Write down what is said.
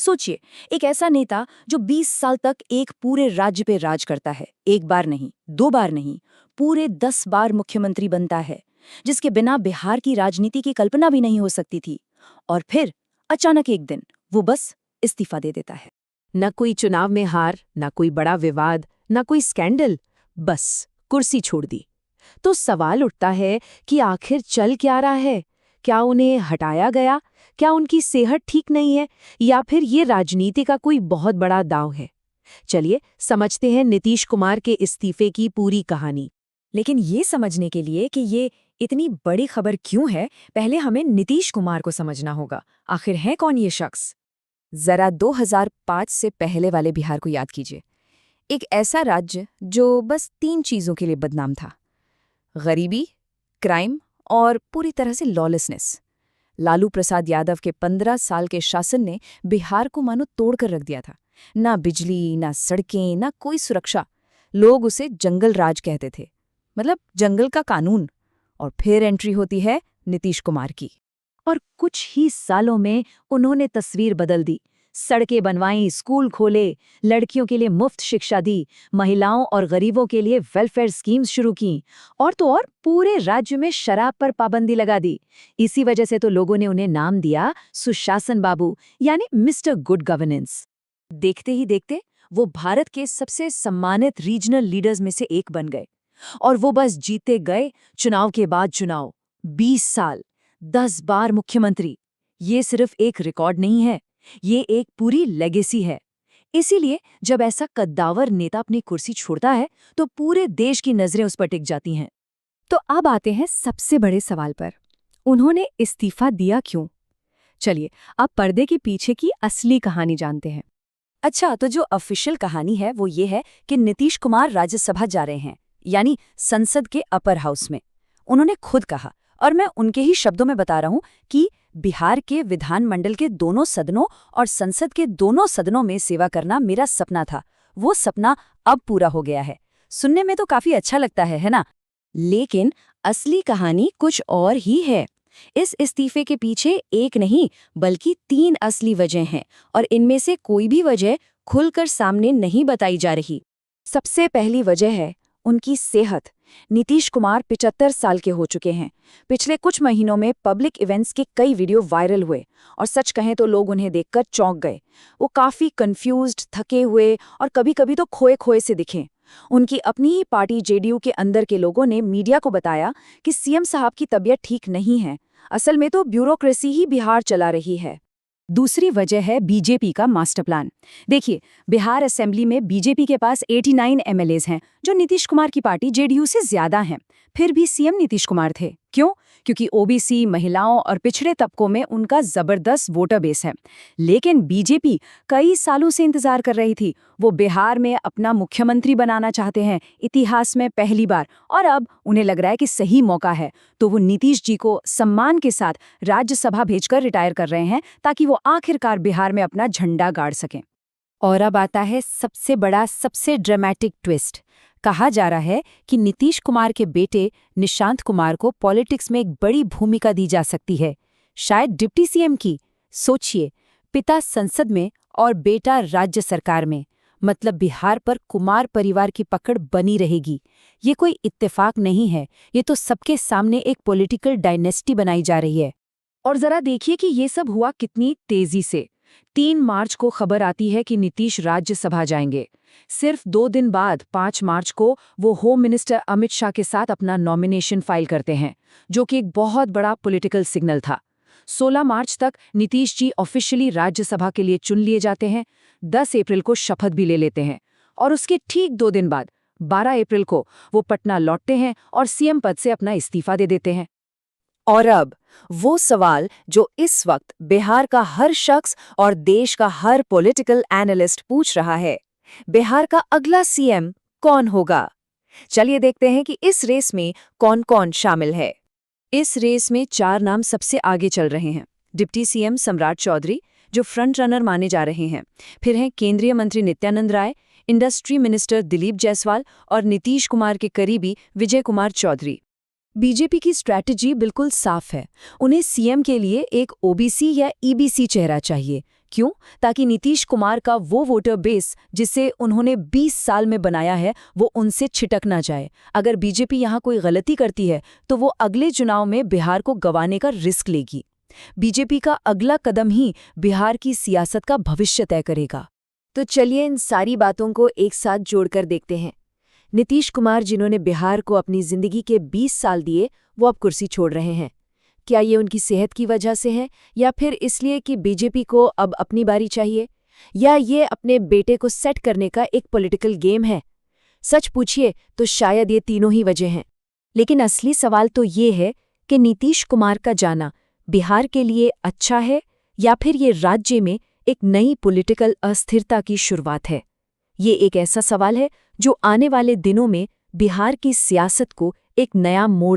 सोचिए, एक ऐसा नेता जो 20 साल तक एक पूरे राज्य पे राज करता है, एक बार नहीं, 2 बार नहीं, पूरे 10 बार मुख्यमंत्री बनता है, जिसके बिना बिहार की राजनीति की कल्पना भी नहीं हो सकती थी। और फिर अचानक एक दिन वो बस इस्तीफा दे देता है। न कोई चुनाव में हार, न कोई बड़ा विवाद, न कोई स्कैंडल, बस कुर्सी छोड़ दी। तो सवाल उठता है कि आखिर चल क्या रहा है? क्या उन्हें हटाया गया? क्या उनकी सेहत ठीक नहीं है? या फिर ये राजनीति का कोई बहुत बड़ा दांव है? चलिए समझते हैं नीतीश कुमार के इस्तीफे की पूरी कहानी। लेकिन ये समझने के लिए कि ये इतनी बड़ी खबर क्यों है, पहले हमें नीतीश कुमार को समझना होगा। आखिर है कौन ये शख्स? जरा 2005 से पहले वाले बिहार को याद कीजिए। एक ऐसा राज्य जो बस 3 चीजों के लिए बदनाम था: गरीबी, क्राइम और पूरी तरह से लॉलेसनेस। लालू प्रसाद यादव के 15 साल के शासन ने बिहार को मानो तोड़कर रख दिया था। ना बिजली, ना सड़कें, ना कोई सुरक्षा। लोग उसे जंगल राज कहते थे, मतलब जंगल का कानून। और फिर एंट्री होती है नीतीश कुमार की, और कुछ ही सालों में उन्होंने तस्वीर बदल दी। सड़कें बनवाईं, स्कूल खोले, लड़कियों के लिए मुफ्त शिक्षा दी, महिलाओं और गरीबों के लिए वेलफेयर स्कीम्स शुरू की, और तो और पूरे राज्य में शराब पर पाबंदी लगा दी। इसी वजह से तो लोगों ने उन्हें नाम दिया सुशासन बाबू, यानी मिस्टर गुड गवर्नेंस। देखते ही देखते वो भारत के सबसे सम्मानित रीजनल लीडर्स में से एक बन गए। और वो बस जीते गए, चुनाव के बाद चुनाव। 20 साल, 10 बार मुख्यमंत्री। ये सिर्फ एक रिकॉर्ड नहीं है, ये एक पूरी लेगेसी है। इसीलिए जब ऐसा कद्दावर नेता अपनी कुर्सी छोड़ता है तो पूरे देश की नजरें उस पर टिक जाती हैं। तो अब आते हैं सबसे बड़े सवाल पर, उन्होंने इस्तीफा दिया क्यों? चलिए अब पर्दे के पीछे की असली कहानी जानते हैं। अच्छा, तो जो ऑफिशियल कहानी है वो ये है कि नीतीश कुमार राज्यसभा जा रहे हैं, यानी संसद के अपर हाउस में। उन्होंने खुद कहा, और मैं उनके ही शब्दों में बता रहा हूं, कि बिहार के विधानमंडल के दोनों सदनों और संसद के दोनों सदनों में सेवा करना मेरा सपना था। वो सपना अब पूरा हो गया है। सुनने में तो काफी अच्छा लगता है ना? लेकिन असली कहानी कुछ और ही है। इस इस्तीफे के पीछे एक नहीं बल्कि 3 असली वजह हैं, और इनमें से कोई भी वजह खुलकर सामने नहीं बताई जा रही। सबसे पहली वजह है उनकी सेहत। नीतीश कुमार 75 साल के हो चुके हैं। पिछले कुछ महीनों में पब्लिक इवेंट्स के कई वीडियो वायरल हुए, और सच कहें तो लोग उन्हें देखकर चौंक गए। वो काफी कंफ्यूज्ड, थके हुए और कभी-कभी तो खोए खोए से दिखे। उनकी अपनी ही पार्टी जेडीयू के अंदर के लोगों ने मीडिया को बताया कि सीएम साहब की तबीयत ठीक नहीं है। असल में तो ब्यूरोक्रेसी ही बिहार चला रही है। दूसरी वजह है बीजेपी का मास्टर प्लान। देखिए, बिहार असेंबली में बीजेपी के पास 89 एमएलएज हैं, जो नीतीश कुमार की पार्टी जेडीयू से ज्यादा हैं। फिर भी सीएम नीतीश कुमार थे। क्यों? क्योंकि ओबीसी, महिलाओं और पिछड़े तबकों में उनका जबरदस्त वोटर बेस है। लेकिन बीजेपी कई सालों से इंतजार कर रही थी। वो बिहार में अपना मुख्यमंत्री बनाना चाहते हैं, इतिहास में पहली बार। और अब उन्हें लग रहा है कि सही मौका है, तो वो नीतीश जी को सम्मान के साथ राज्यसभा भेजकर रिटायर कर रहे हैं, ताकि वो आखिरकार बिहार में अपना झंडा गाड़ सकें। और अब आता है सबसे बड़ा, सबसे ड्रामेटिक ट्विस्ट। कहा जा रहा है कि नीतीश कुमार के बेटे निशांत कुमार को पॉलिटिक्स में एक बड़ी भूमिका दी जा सकती है, शायद डिप्टी सीएम की। सोचिए, पिता संसद में और बेटा राज्य सरकार में, मतलब बिहार पर कुमार परिवार की पकड़ बनी रहेगी। ये कोई इत्तेफाक नहीं है, ये तो सबके सामने एक पॉलिटिकल डायनेस्टी बनाई जा रही है। और जरा देखिए कि ये सब हुआ कितनी तेजी से। 3 मार्च को खबर आती है कि नीतीश राज्यसभा जाएंगे। सिर्फ 2 दिन बाद 5 मार्च को वो होम मिनिस्टर अमित शाह के साथ अपना नॉमिनेशन फाइल करते हैं, जो कि एक बहुत बड़ा पॉलिटिकल सिग्नल था। 16 मार्च तक नीतीश जी ऑफिशियली राज्यसभा के लिए चुन लिए जाते हैं। 10 अप्रैल को शपथ भी ले लेते हैं, और उसके ठीक 2 दिन बाद 12 अप्रैल को वो पटना लौटते हैं और सीएम पद से अपना इस्तीफा दे देते हैं। और अब वो सवाल जो इस वक्त बिहार का हर शख्स और देश का हर पॉलिटिकल एनालिस्ट पूछ रहा है, बिहार का अगला सीएम कौन होगा? चलिए देखते हैं कि इस रेस में कौन-कौन शामिल है। इस रेस में 4 नाम सबसे आगे चल रहे हैं। डिप्टी सीएम सम्राट चौधरी, जो फ्रंट रनर माने जा रहे हैं। फिर हैं केंद्रीय मंत्री नित्यानंद राय, इंडस्ट्री मिनिस्टर दिलीप जायसवाल और नीतीश कुमार के करीबी विजय कुमार चौधरी। बीजेपी की स्ट्रैटेजी बिल्कुल साफ है। उन्हें सीएम के लिए एक ओबीसी या ईबीसी चेहरा चाहिए, क्यों? ताकि नीतीश कुमार का वो वोटर बेस जिसे उन्होंने 20 साल में बनाया है वो उनसे छिटक ना जाए। अगर बीजेपी यहाँ कोई गलती करती है तो वो अगले चुनाव में बिहार को गंवाने का रिस्क लेगी। बीजेपी का अगला कदम ही बिहार की सियासत का भविष्य तय करेगा। तो चलिए इन सारी बातों को एक साथ जोड़कर देखते हैं। नीतीश कुमार जिन्होंने बिहार को अपनी जिंदगी के 20 साल दिए, वो अब कुर्सी छोड़ रहे हैं। क्या ये उनकी सेहत की वजह से है, या फिर इसलिए कि बीजेपी को अब अपनी बारी चाहिए, या ये अपने बेटे को सेट करने का एक पॉलिटिकल गेम है? सच पूछिए तो शायद ये तीनों ही वजह हैं। लेकिन असली सवाल तो ये है कि नीतीश कुमार का जाना बिहार के लिए अच्छा है या फिर ये राज्य में एक नई पॉलिटिकल अस्थिरता की शुरुआत है। ये एक ऐसा सवाल है जो आने वाले दिनों में बिहार की सियासत को एक नया मोड़